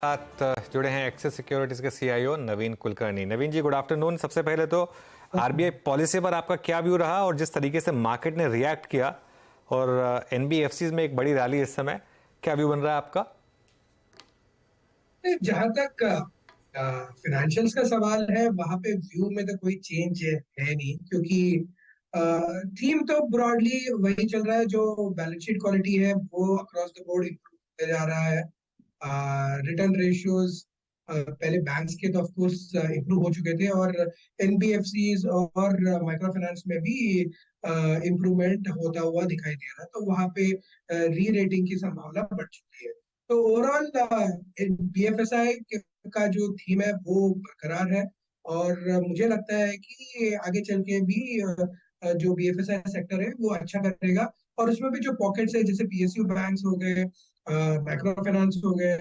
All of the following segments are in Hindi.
साथ जुड़े हैं एक्सिस सिक्योरिटीज के सीईओ नवीन कुलकर्णी। नवीन जी, गुड आफ्टरनून। सबसे पहले तो आरबीआई पॉलिसी पर आपका क्या व्यू रहा और जिस तरीके से मार्केट ने रिएक्ट किया, और एनबीएफसीज में एक बड़ी रैली इस समय, क्या व्यू बन रहा है आपका? जहां तक फिनेंशियल्स का सवाल है वहां पे व्यू में तो कोई चेंज है नहीं, क्योंकि थीम तो ब्रॉडली वही चल रहा है। जो बैलेंस शीट क्वालिटी है वो अक्रॉस द बोर्ड इम्प्रूव होते जा रहा है। रिटर्न रेशियोज पहले बैंक्स के तो ऑफ कोर्स इम्प्रूव हो चुके थे, और एनबीएफसीज और माइक्रो फाइनेंस में भी इम्प्रूवमेंट होता हुआ दिखाई दे रहा है। तो वहां पे री रेटिंग की संभावना बढ़ चुकी है। तो ओवरऑल बीएफएसआई का जो थीम है वो बरकरार है, और मुझे लगता है कि आगे चल के भी जो बीएफएसआई सेक्टर है वो अच्छा करेगा। और उसमें भी जो पॉकेट्स है, जैसे पीएसयू बैंक्स हो गए, माइक्रो फाइनेंस हो गए,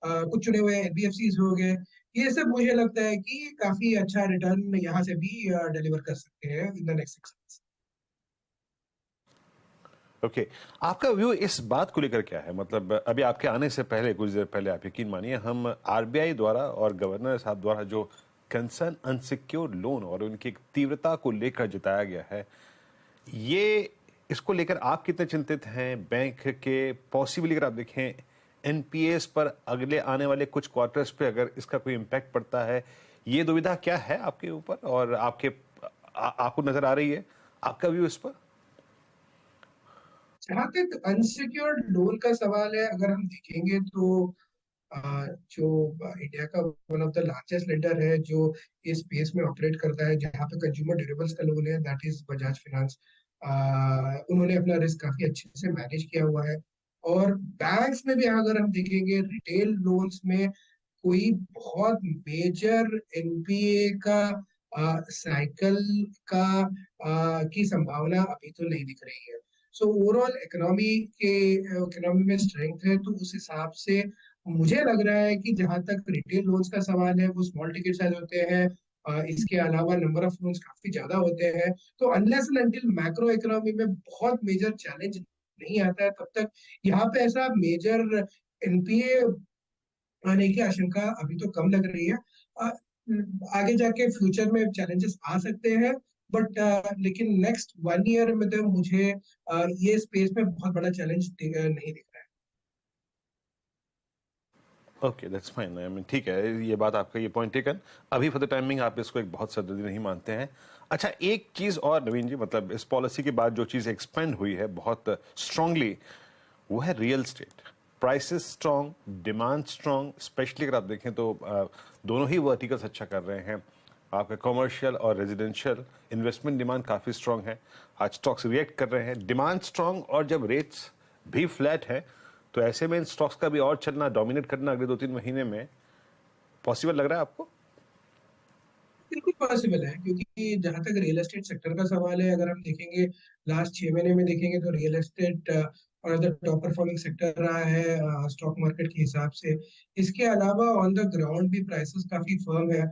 कुछ चुने हुए एनबीएफसीज हो गए, ये सब मुझे लगता है कि काफी अच्छा रिटर्न यहाँ से भी डिलीवर कर सकते हैं in the next 6 months. Okay. आपका व्यू इस बात को लेकर क्या है? मतलब अभी आपके आने से पहले, कुछ देर पहले, आप यकीन मानिए, हम आरबीआई द्वारा और गवर्नर साहब द्वारा जो कंसर्न अनसिक्योर्ड लोन और उनकी एक तीव्रता को लेकर जताया गया है, ये इसको लेकर आप कितने चिंतित हैं? बैंक के पॉसिबली अगर आप देखें एनपीएस पर अगले आने वाले कुछ क्वार्टर्स पे अगर इसका कोई इम्पैक्ट पड़ता है, ये दुविधा क्या है आपके ऊपर और आपको नजर आ रही है? आपका व्यू इस पर? जहाँ तक अनसिक्योर्ड लोन का सवाल है, अगर हम देखेंगे तो जो इंडिया का one of the largest lender है जो इस स्पेस में ऑपरेट करता है, जहाँ पे कंज्यूमर ड्यूरेबल्स का लोन है, दैट इज बजाज फाइनेंस। उन्होंने अपना रिस्क काफी अच्छे से मैनेज किया हुआ है। और बैंक्स में भी अगर हम देखेंगे रिटेल लोन्स में कोई बहुत मेजर एनपीए का साइकिल का की संभावना अभी तो नहीं दिख रही है। सो ओवरऑल इकोनॉमी में स्ट्रेंथ है, तो उस हिसाब से मुझे लग रहा है कि जहां तक रिटेल लोन्स का सवाल है वो स्मॉल टिकट साइज होते हैं। इसके अलावा नंबर ऑफ लोन्स काफी ज्यादा होते हैं। तो unless and until macro economy में बहुत मेजर चैलेंज नहीं आता है, तब तक यहाँ पे ऐसा मेजर एनपीए आने की आशंका अभी तो कम लग रही है। अ, आगे जाके फ्यूचर में चैलेंजेस आ सकते हैं, बट लेकिन नेक्स्ट 1 ईयर में तो मुझे ये स्पेस में बहुत बड़ा चैलेंज नहीं दिख रहा okay, that's fine. I mean ठीक है, ये बात आपका, ये पॉइंट टेकन। अभी फॉर द टाइमिंग आप इसको एक बहुत सरदर्दी नहीं मानते हैं। अच्छा, एक चीज और नवीन जी, मतलब इस पॉलिसी के बाद जो चीज एक्सपेंड हुई है बहुत स्ट्रांगली, वो है real estate. Prices strong, demand strong, specially अगर आप देखें तो दोनों ही वर्टिकल्स अच्छा कर रहे हैं। आपका कमर्शियल और रेजिडेंशियल इन्वेस्टमेंट डिमांड काफ़ी स्ट्रांग है। आज स्टॉक्स रिएक्ट कर रहे हैं, डिमांड स्ट्रांग, और जब रेट्स भी फ्लैट है तो ऐसे में इन स्टॉक्स का भी और चलना, डोमिनेट करना अगले 2-3 महीने में पॉसिबल लग रहा है आपको? बिल्कुल पॉसिबल है, क्योंकि जहां तक रियल एस्टेट सेक्टर का सवाल है, अगर हम देखेंगे लास्ट 6 महीने में देखेंगे तो रियल एस्टेट और द टॉप परफॉर्मिंग सेक्टर रहा है स्टॉक मार्केट के हिसाब से। इसके अलावा ऑन द ग्राउंड भी प्राइसेस काफी फर्म है।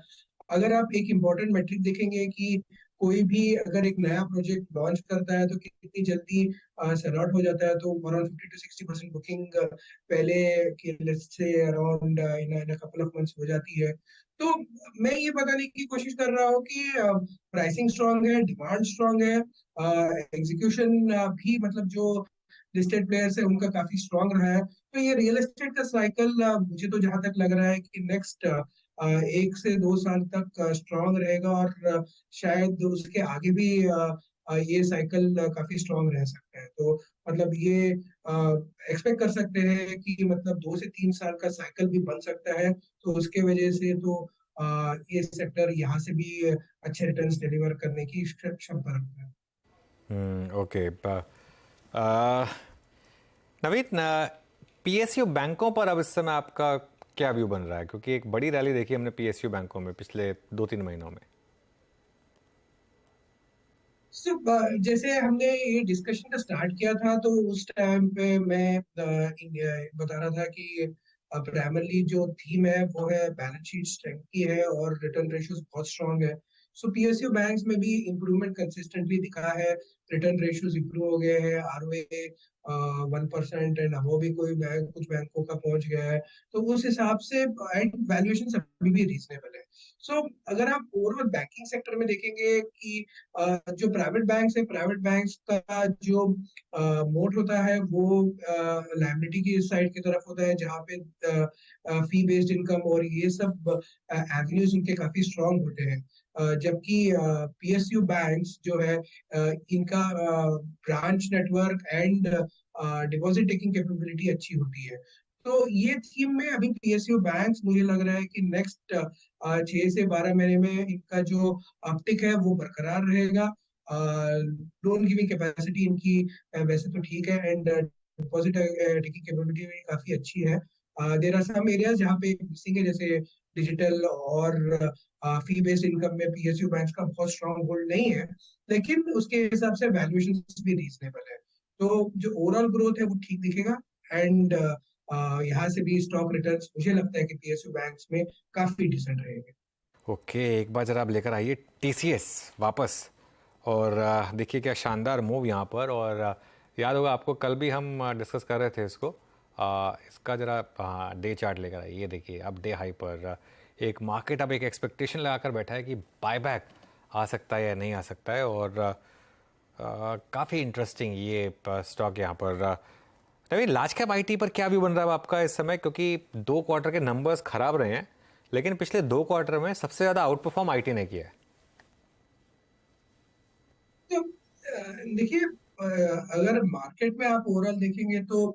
अगर आप एक इम्पॉर्टेंट मेट्रिक देखेंगे कि कोई भी अगर एक नया प्रोजेक्ट लॉन्च करता है तो कितनी जल्दी सेल आउट हो जाता है, तो अराउंड 50 to 60% बुकिंग पहले के let's say around in couple of months हो जाती है। तो मैं ये बताने की कोशिश कर रहा हूँ कि प्राइसिंग स्ट्रांग है, डिमांड स्ट्रांग है, एग्जीक्यूशन भी मतलब जो लिस्टेड प्लेयर्स है उनका काफी स्ट्रांग रहा है। तो ये रियल एस्टेट का साइकिल मुझे तो जहां तक लग रहा है कि नेक्स्ट 1 से 2 साल तक स्ट्रांग रहेगा, और शायद उसके आगे भी ये साइकिल काफी स्ट्रांग रह सकता है। तो मतलब ये एक्सपेक्ट कर सकते हैं कि मतलब 2 से 3 साल का साइकिल भी बन सकता है। तो उसके वजह से तो ये सेक्टर यहाँ से भी अच्छे रिटर्न्स डिलीवर करने की क्षमता रखता है। ओके। नवीन, पीएसयू बैंकों पर अब इस समय आपका क्या व्यू बन रहा है? क्योंकि एक बड़ी रैली देखी हमने पीएसयू बैंकों में पिछले 2-3 महीनों में। So, जैसे हमने ये डिस्कशन का स्टार्ट किया था तो उस टाइम पे मैं बता रहा था कि प्राइमरली जो थीम है वो है बैलेंस शीट स्ट्रेंथ की है, और रिटर्न रेशियोज बहुत स्ट्रांग है। सो पीएसयू बैंक्स में भी इम्प्रूवमेंट कंसिस्टेंटली दिखा है, रिटर्न रेशियोज इंप्रूव हो गए हैं, आरओए 1% एंड अबव भी कोई बैंक कुछ बैंकों का पहुंच गया है, तो उस हिसाब से एंड वैल्यूएशन अभी भी रीजनेबल है। सो अगर आप ओवरऑल बैंकिंग सेक्टर में देखेंगे कि जो प्राइवेट बैंक्स है, प्राइवेट बैंक्स का जो मोड होता है वो लायबिलिटी की साइड की तरफ होता है, जहाँ पे फी बेस्ड इनकम और ये सब एवेन्यूज उनके काफी स्ट्रांग होते हैं। जबकि पीएसयू बैंक्स जो है इनका branch network and deposit taking capability अच्छी होती है। तो ये थीम में अभी पीएसयू बैंक्स मुझे लग रहा है कि नेक्स्ट 6 से 12 महीने में इनका जो अपटिक है वो बरकरार रहेगा। लोन गिविंग कैपेसिटी इनकी वैसे तो ठीक है एंड डिपॉजिट टेकिंग कैपेबिलिटी भी काफी अच्छी है। देयर आर सम एरियाज जहाँ पे मिसिंग है, जैसे डिजिटल और फी बेस्ड इनकम में पीएसयू बैंक्स का बहुत स्ट्रांग होल्ड नहीं है, लेकिन उसके हिसाब से वैल्यूएशन भी रीजनेबल है। तो जो ओवरऑल ग्रोथ है वो ठीक दिखेगा एंड यहाँ से भी स्टॉक रिटर्न्स मुझे लगता है कि पीएसयू बैंक्स में काफी डिसेंट रहेंगे। ओके, एक बार जरा आप लेकर आइए टीसीएस वापस और देखिए क्या शानदार मूव यहाँ पर। और याद होगा आपको, कल भी हम डिस्कस कर रहे थे इसको। इसका जरा डे चार्ट लेकर आइए। ये देखिए अब डे हाई पर एक मार्केट अब एक एक्सपेक्टेशन लगाकर बैठा है कि बायबैक आ सकता है या नहीं आ सकता है। और काफ़ी इंटरेस्टिंग ये स्टॉक यहाँ पर। नवीन, लार्ज कैप आईटी पर क्या व्यू बन रहा है आपका इस समय? क्योंकि 2 क्वार्टर के नंबर्स खराब रहे हैं, लेकिन पिछले 2 क्वार्टर में सबसे ज्यादा आउट परफॉर्म आईटी ने किया है। तो देखिए, अगर मार्केट में आप ओवरऑल देखेंगे तो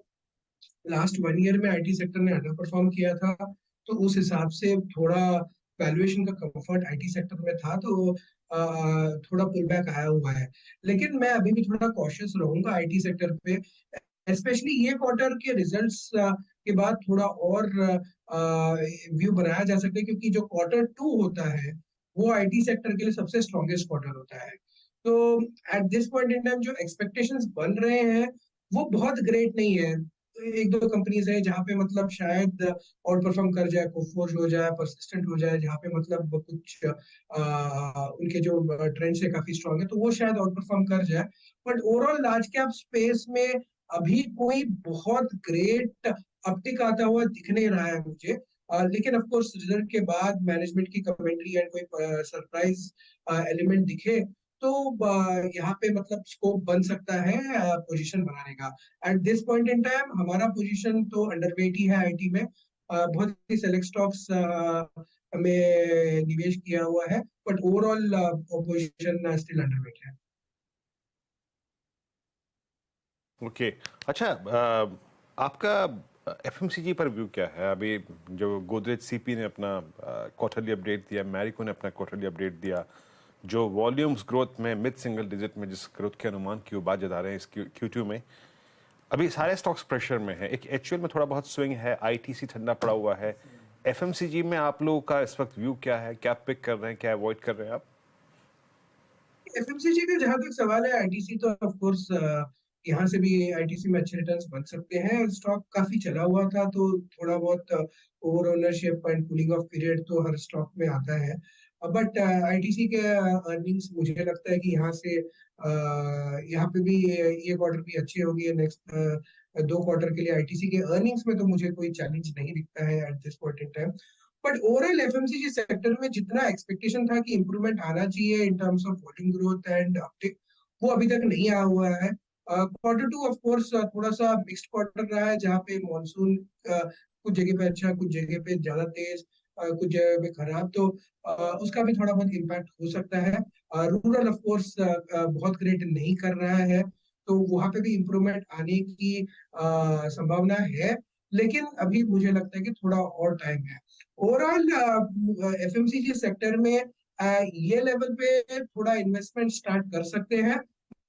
लास्ट 1 ईयर में आईटी सेक्टर ने अंडर परफॉर्म किया था, तो उस हिसाब से थोड़ा वैल्यूएशन का कंफर्ट आईटी सेक्टर में था, तो थोड़ा पुल बैक आया हुआ है। लेकिन मैं अभी भी थोड़ा कॉशियस रहूंगा आईटी सेक्टर पे, स्पेशली ये क्वार्टर के रिजल्ट्स के बाद थोड़ा और व्यू बनाया जा सकता है, क्योंकि जो Q2 होता है वो आईटी सेक्टर के लिए सबसे स्ट्रॉन्गेस्ट क्वार्टर होता है। तो at this point in time जो एक्सपेक्टेशंस बन रहे हैं वो बहुत ग्रेट नहीं है। एक दो कंपनीज है जहाँ पे मतलब शायद आउट परफॉर्म कर जाए, कोफोर्ज हो जाए, परसिस्टेंट हो जाए, जहाँ पे मतलब कुछ उनके जो ट्रेंड्स है काफी स्ट्रांग है, तो वो शायद आउट परफॉर्म कर जाए। But overall large cap space में अभी कोई बहुत ग्रेट अपटिक आता हुआ दिख नहीं रहा है मुझे। लेकिन ऑफ कोर्स रिजल्ट के बाद मैनेजमेंट की कमेंट्री एंड कोई सरप्राइज एलिमेंट दिखे तो यहाँ पे मतलब स्कोप बन सकता है पोजीशन बनाने का। At this point in time हमारा पोजीशन तो अंडरवेट ही है आईटी में। बहुत ही सेलेक्ट स्टॉक्स में निवेश किया हुआ है, but overall position still underweight है। ओके अच्छा, आपका एफएमसीजी पर व्यू क्या है? अभी जो गोदरेज सीपी ने अपना क्वार्टरली अपडेट दिया, मैरिको ने अपना क्वार्टरली अपडेट दिया, जो वॉल्यूम्स ग्रोथ में मिड सिंगल डिजिट में जिस ग्रोथ के अनुमान की वो बात जता रहे हैं इस Q2 में, अभी सारे स्टॉक्स प्रेशर में है। एक एचयूएल में थोड़ा बहुत स्विंग है, आईटीसी ठंडा पड़ा हुआ है। एफएमसीजी में आप लोगों का इस वक्त व्यू क्या है? क्या पिक कर रहे हैं, क्या अवॉइड कर रहे हैं आप? एफएमसीजी का जहां तक सवाल है, आईटीसी तो ऑफ कोर्स यहाँ से भी आईटीसी में अच्छे रिटर्न्स बन सकते हैं। स्टॉक काफी चला हुआ था, तो थोड़ा बहुत over ownership and cooling of period तो हर स्टॉक में आता है। बट आईटीसी के अर्निंग्स मुझे लगता है कि यहाँ से यहाँ पे भी ये क्वार्टर भी अच्छे होंगे। नेक्स्ट 2 क्वार्टर के लिए आईटीसी के अर्निंग्स में तो मुझे कोई चैलेंज नहीं दिखता है at this point in time. But overall FMCG sector में जितना एक्सपेक्टेशन था कि इंप्रूवमेंट आना चाहिए in terms of volume growth and uptick, वो अभी तक नहीं आया हुआ है। Q2 ऑफ कोर्स थोड़ा सा मिक्स्ड क्वार्टर रहा है, जहाँ पे मानसून कुछ जगह पे अच्छा, कुछ जगह पे ज्यादा तेज, कुछ जगह पे खराब, तो उसका भी थोड़ा बहुत इम्पैक्ट हो सकता है। रूरल ऑफ कोर्स बहुत ग्रेट नहीं कर रहा है, तो वहां पे भी इम्प्रूवमेंट आने की संभावना है, लेकिन अभी मुझे लगता है कि थोड़ा और टाइम है। ओवरऑल एफएमसीजी सेक्टर में ये लेवल पे थोड़ा इन्वेस्टमेंट स्टार्ट कर सकते हैं,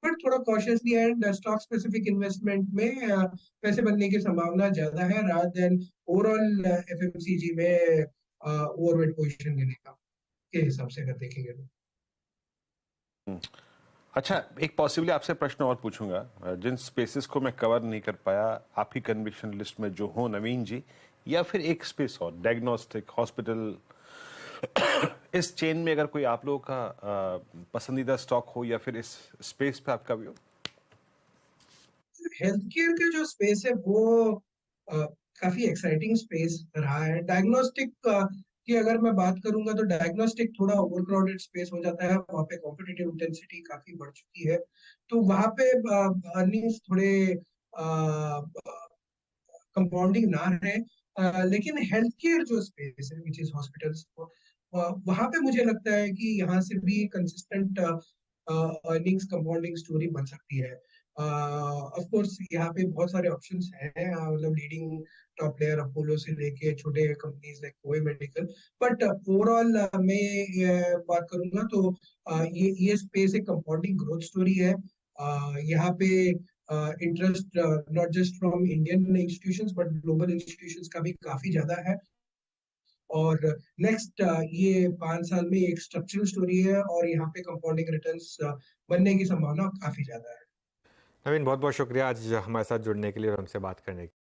बट थोड़ा cautiously and stock specific investment में पैसे बनने की संभावना ज्यादा है रादर देन ओवरऑल एफएमसीजी में ओवरवेट पोजीशन लेने का के हिसाब से अगर देखेंगे तो। अच्छा, एक पॉसिबली आपसे प्रश्न और पूछूंगा। जिन स्पेसेस को मैं कवर नहीं कर पाया आपकी कन्विक्शन लिस्ट में जो हो, नवीन जी, या फिर एक स्पेस और डायग्नोस्टिक हॉस्पिटल इस चेन में अगर कोई आप लोगों का पसंदीदा स्टॉक हो या फिर इस स्पेस पे आपका व्यू? हेल्थ केयर का जो स्पेस है वो अ, काफी एक्साइटिंग स्पेस रहा है। डायग्नोस्टिक की अगर मैं बात करूंगा तो डायग्नोस्टिक थोड़ा ओवरक्राउडेड स्पेस हो जाता है, वहाँ पे कॉम्पिटिटिव इंटेंसिटी काफी बढ़ चुकी है, तो वहाँ पे अर्निंग्स थोड़े कंपाउंडिंग ना रहे। लेकिन हेल्थ केयर जो स्पेस है विच इज हॉस्पिटल्स, वहां पे मुझे लगता है कि यहाँ से भी कंसिस्टेंट अर्निंग्स कंपाउंडिंग स्टोरी बन सकती है। ऑफ कोर्स यहाँ पे बहुत सारे ऑप्शंस हैं, मतलब लीडिंग टॉप प्लेयर अपोलो से लेके छोटे कंपनीज लाइक कोई मेडिकल, बट ओवरऑल मैं बात करूंगा तो ये स्पेस एक कंपाउंडिंग ग्रोथ स्टोरी है। यहाँ पे interest not just from Indian institutions but global institutions का भी काफी ज्यादा है, और नेक्स्ट ये 5 साल में एक स्ट्रक्चरल स्टोरी है और यहाँ पे कंपाउंडिंग रिटर्न्स बनने की संभावना काफी ज्यादा है। नवीन, बहुत बहुत शुक्रिया आज हमारे साथ जुड़ने के लिए और हमसे बात करने के लिए।